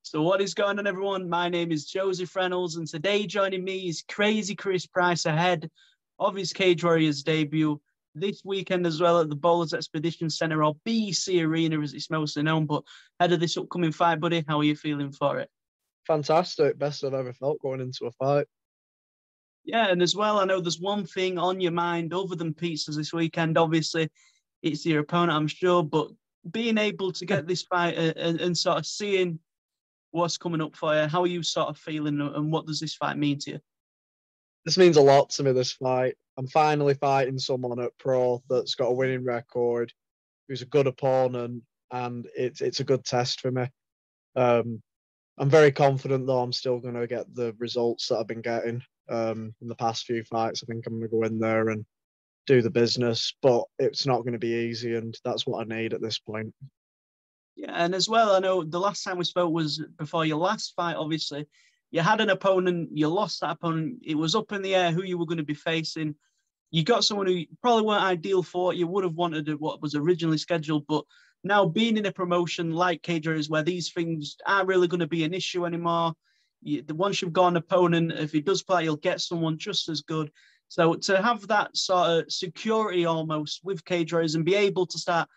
So what is going on, everyone? My name is Joseph Reynolds, and today joining me is Crazy Chris Price ahead of his Cage Warriors debut this weekend as well at the Bowlers Expedition Centre, or BC Arena as it's mostly known. But ahead of this upcoming fight, buddy, how are you feeling for it? Fantastic. Best I've ever felt going into a fight. Yeah, and as well, I know there's one thing on your mind other than pizzas this weekend. Obviously, it's your opponent, I'm sure, but being able to get this fight and sort of seeing what's coming up for you, how are you sort of feeling and what does this fight mean to you? This means a lot to me, this fight. I'm finally fighting someone at Pro that's got a winning record, who's a good opponent, and it's a good test for me. I'm very confident, though, I'm still going to get the results that I've been getting in the past few fights. I think I'm going to go in there and do the business, but it's not going to be easy, and that's what I need at this point. Yeah, and as well, I know the last time we spoke was before your last fight, obviously. You had an opponent, you lost that opponent. It was up in the air who you were going to be facing. You got someone who probably weren't ideal for it. You would have wanted what was originally scheduled, but now being in a promotion like Cage Warriors where these things aren't really going to be an issue anymore. Once you've got an opponent, if he does play, you'll get someone just as good. So to have that sort of security almost with Cage Warriors and be able to start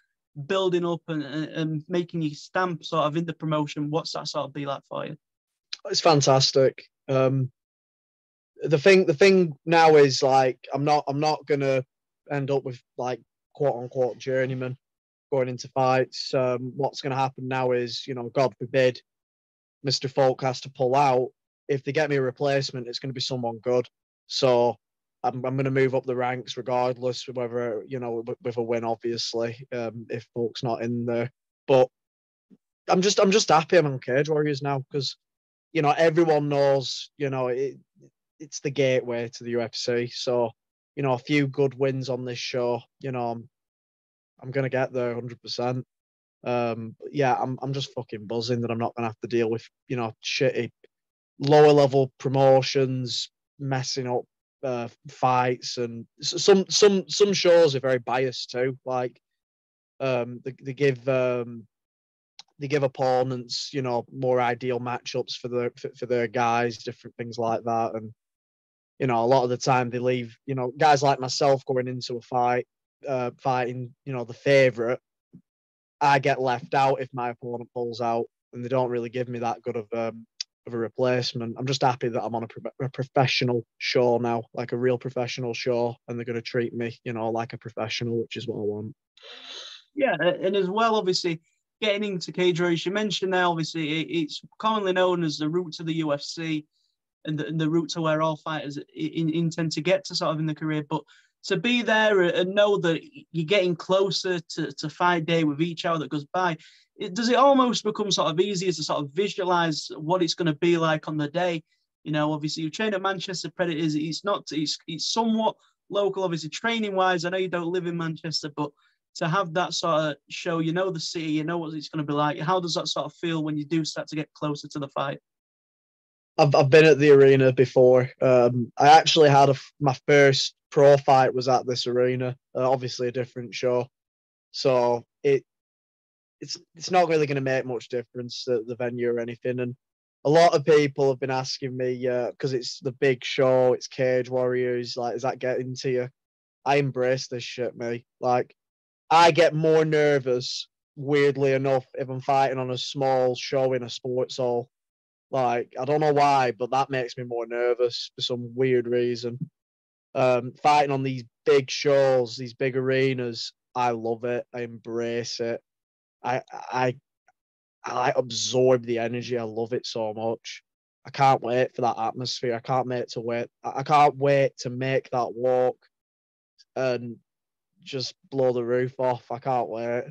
building up and making you stamp sort of in the promotion, what's that sort of be like for you? It's fantastic. The thing now is, like, I'm not gonna end up with, like, quote unquote journeyman going into fights. What's gonna happen now is, God forbid, Mr. Folc has to pull out. If they get me a replacement, it's gonna be someone good. So I'm gonna move up the ranks regardless, whether with a win, obviously. If Folc's not in there, but I'm just happy I'm on Cage Warriors now because everyone knows it's the gateway to the UFC. So, a few good wins on this show, I'm gonna get there 100%. Yeah, I'm just fucking buzzing that I'm not gonna have to deal with shitty lower level promotions messing up fights, and some shows are very biased too. Like they give opponents more ideal matchups for their guys, different things like that, and a lot of the time they leave, guys like myself going into a fight, fighting, the favorite. I get left out if my opponent pulls out, and they don't really give me that good of a replacement. I'm just happy that I'm on a professional show now, like a real professional show, and they're going to treat me, like a professional, which is what I want. Yeah, and as well, obviously, getting into Cage Warriors, you mentioned there, obviously, it's commonly known as the route to the UFC and the route to where all fighters intend to get to sort of in the career. But to be there and know that you're getting closer to fight day with each hour that goes by, does it almost become sort of easier to sort of visualize what it's going to be like on the day? Obviously, you train at Manchester Predators. It's somewhat local, obviously, training wise. I know you don't live in Manchester, but to have that sort of show, the city, what it's going to be like. How does that sort of feel when you do start to get closer to the fight? I've been at the arena before. I actually had my first pro fight was at this arena. Obviously, a different show, so it's not really going to make much difference the venue or anything. And a lot of people have been asking me, because it's the big show, it's Cage Warriors. Like, is that getting to you? I embrace this shit, mate. Like, I get more nervous, weirdly enough, if I'm fighting on a small show in a sports hall. Like, I don't know why, but that makes me more nervous for some weird reason. Fighting on these big shows, these big arenas, I love it. I embrace it. I absorb the energy. I love it so much. I can't wait for that atmosphere. I can't wait to make that walk and just blow the roof off. I can't wait.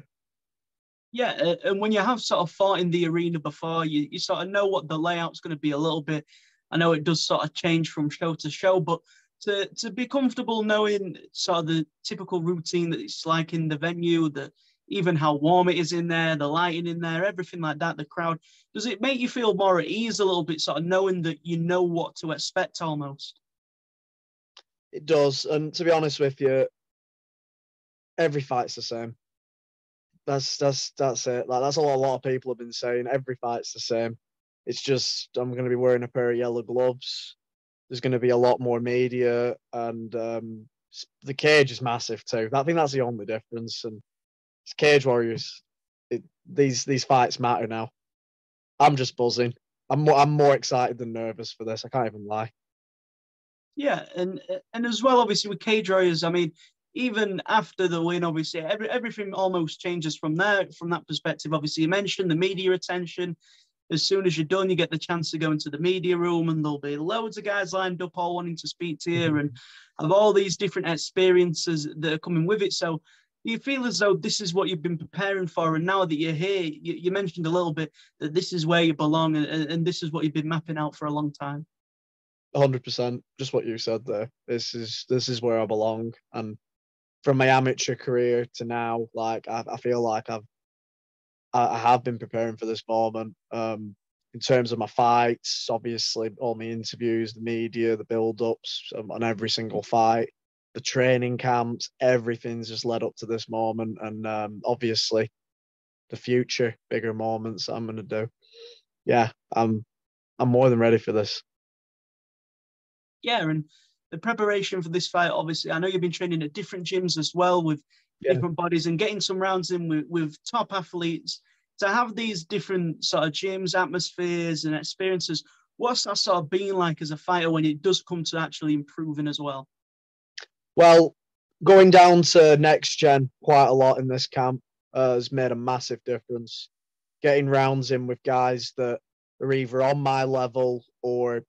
Yeah, and when you have sort of fought in the arena before, you sort of know what the layout's going to be a little bit. I know it does sort of change from show to show, but to be comfortable knowing sort of the typical routine that it's like in the venue, even how warm it is in there, the lighting in there, everything like that, the crowd, does it make you feel more at ease a little bit, sort of knowing that you know what to expect almost? It does. And to be honest with you, every fight's the same. That's it. Like, that's all a lot of people have been saying. Every fight's the same. It's just I'm going to be wearing a pair of yellow gloves. There's going to be a lot more media, and the cage is massive too. I think that's the only difference. And it's Cage Warriors. These fights matter now. I'm just buzzing. I'm more excited than nervous for this. I can't even lie. Yeah, and as well, obviously with Cage Warriors, I mean, even after the win, obviously everything almost changes from there. From that perspective, obviously you mentioned the media attention. As soon as you're done, you get the chance to go into the media room, and there'll be loads of guys lined up, all wanting to speak to you, and have all these different experiences that are coming with it. So, do you feel as though this is what you've been preparing for, and now that you're here, you mentioned a little bit that this is where you belong, and this is what you've been mapping out for a long time? 100%. Just what you said there. This is where I belong, and from my amateur career to now, like I feel like I have been preparing for this moment. In terms of my fights, obviously, all my interviews, the media, the build-ups on every single fight, the training camps, everything's just led up to this moment, and obviously, the future, bigger moments I'm gonna do. Yeah, I'm more than ready for this. Yeah, and the preparation for this fight, obviously, I know you've been training at different gyms as well with Yeah. different bodies and getting some rounds in with top athletes. To have these different sort of gyms, atmospheres, and experiences, what's that sort of being like as a fighter when it does come to actually improving as well? Well, going down to next gen quite a lot in this camp has made a massive difference. Getting rounds in with guys that are either on my level or,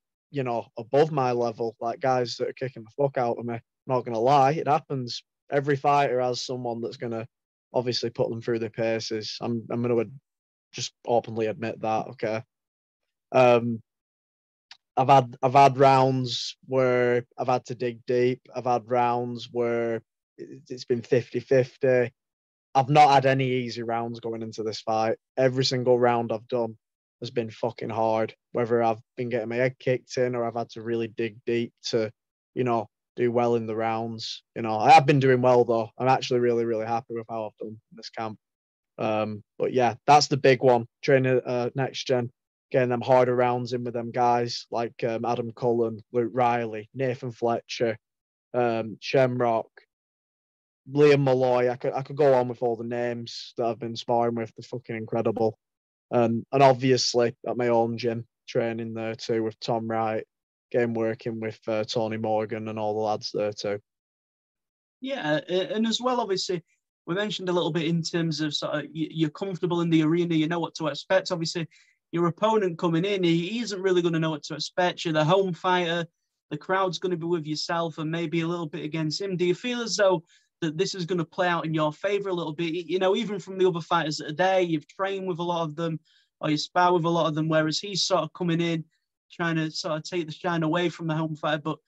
above my level, like guys that are kicking the fuck out of me. I'm not going to lie, it happens. Every fighter has someone that's going to obviously put them through their paces. I'm going to just openly admit that, okay? Um, I've had rounds where I've had to dig deep. I've had rounds where it's been 50-50. I've not had any easy rounds going into this fight. Every single round I've done has been fucking hard, whether I've been getting my head kicked in or I've had to really dig deep to, do well in the rounds. I have been doing well though. I'm actually really, really happy with how I've done in this camp. But yeah, that's the big one. Training next gen, getting them harder rounds in with them guys like Adam Cullen, Luke Riley, Nathan Fletcher, Shamrock, Liam Malloy. I could go on with all the names that I've been sparring with. They're fucking incredible. And obviously at my own gym, training there too with Tom Wright, game working with Tony Morgan and all the lads there too. Yeah, and as well, obviously, we mentioned a little bit in terms of sort of you're comfortable in the arena, you know what to expect. Obviously, your opponent coming in, he isn't really going to know what to expect. You're the home fighter, the crowd's going to be with yourself and maybe a little bit against him. Do you feel as though that this is going to play out in your favor a little bit? Even from the other fighters that are there, you've trained with a lot of them or you spar with a lot of them, whereas he's sort of coming in, trying to sort of take the shine away from the home fighter. But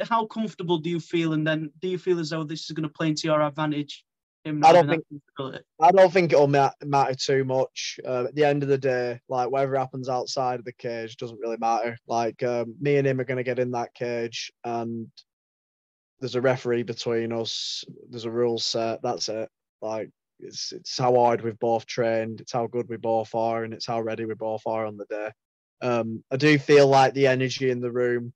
how comfortable do you feel? And then do you feel as though this is going to play into your advantage? Him not I don't having think that comfortability? I don't think it'll matter too much. At the end of the day, like whatever happens outside of the cage doesn't really matter. Like me and him are going to get in that cage, and there's a referee between us. There's a rule set. That's it. Like it's how hard we've both trained. It's how good we both are, and it's how ready we both are on the day. I do feel like the energy in the room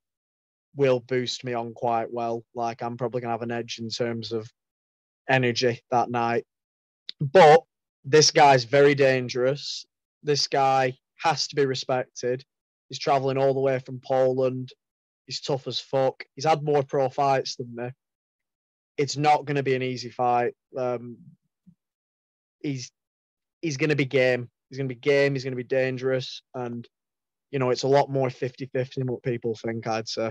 will boost me on quite well. Like I'm probably gonna have an edge in terms of energy that night. But this guy's very dangerous. This guy has to be respected. He's traveling all the way from Poland. He's tough as fuck. He's had more pro fights than me. It's not going to be an easy fight. He's he's going to be game. He's going to be game. He's going to be dangerous. And, it's a lot more 50-50 than what people think, I'd say.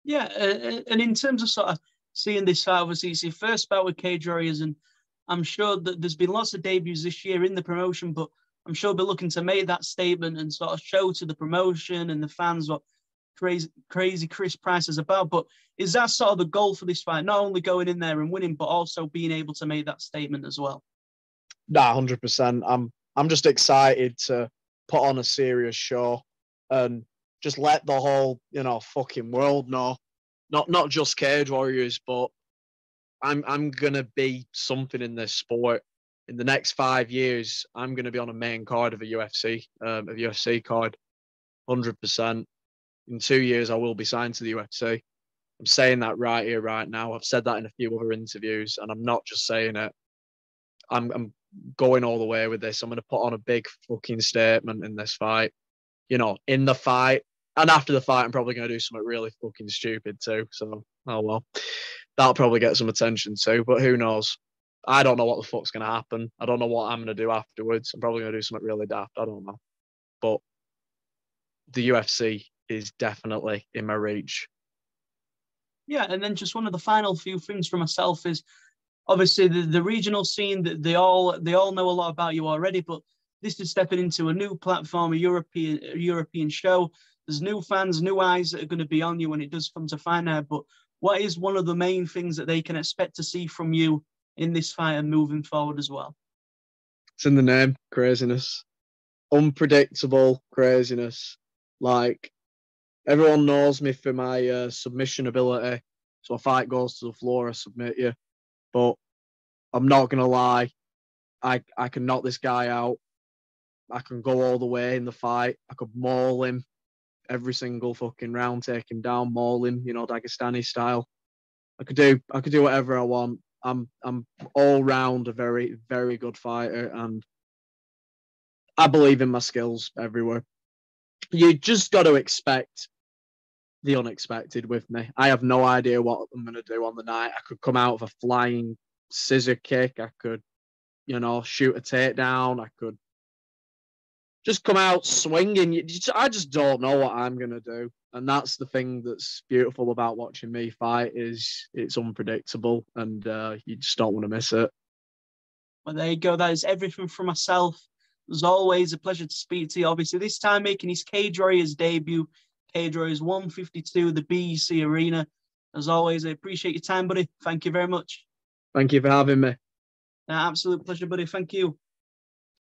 Yeah, and in terms of sort of seeing this fight, obviously it's your first bout with Cage Warriors, and I'm sure that there's been lots of debuts this year in the promotion, but I'm sure they're looking to make that statement and sort of show to the promotion and the fans what crazy Chris Price is about. But is that sort of the goal for this fight? Not only going in there and winning, but also being able to make that statement as well? Nah, 100%. I'm just excited to put on a serious show and just let the whole, fucking world know. Not just Cage Warriors, but I'm gonna be something in this sport. in the next 5 years, I'm going to be on a main card of a UFC card, 100%. In 2 years, I will be signed to the UFC. I'm saying that right here, right now. I've said that in a few other interviews, and I'm not just saying it. I'm going all the way with this. I'm going to put on a big fucking statement in this fight. You know, in the fight, and after the fight, I'm probably going to do something really fucking stupid too. So, oh well. That'll probably get some attention too, but who knows? I don't know what the fuck's going to happen. I don't know what I'm going to do afterwards. I'm probably going to do something really daft. I don't know. But the UFC is definitely in my reach. Yeah, and then just one of the final few things for myself is obviously the regional scene that they all know a lot about you already, but this is stepping into a new platform, a European show. There's new fans, new eyes that are going to be on you when it does come to fight night. But what is one of the main things that they can expect to see from you in this fight and moving forward as well? It's in the name, craziness. Unpredictable craziness. Like, everyone knows me for my submission ability. So a fight goes to the floor, I submit you. But I'm not going to lie. I can knock this guy out. I can go all the way in the fight. I could maul him every single fucking round, take him down, maul him, you know, Dagestani style. I could do whatever I want. I'm all round a very, very good fighter, and I believe in my skills everywhere. You just got to expect the unexpected with me. I have no idea what I'm going to do on the night. I could come out with a flying scissor kick. I could, you know, shoot a takedown. I could just come out swinging. I just don't know what I'm going to do. And that's the thing that's beautiful about watching me fight is it's unpredictable, and you just don't want to miss it. Well, there you go. That is everything from myself. It was always a pleasure to speak to you. Obviously, this time making his Cage Warriors debut. Cage Warriors 152, the BEC Arena. As always, I appreciate your time, buddy. Thank you very much. Thank you for having me. Absolute pleasure, buddy. Thank you.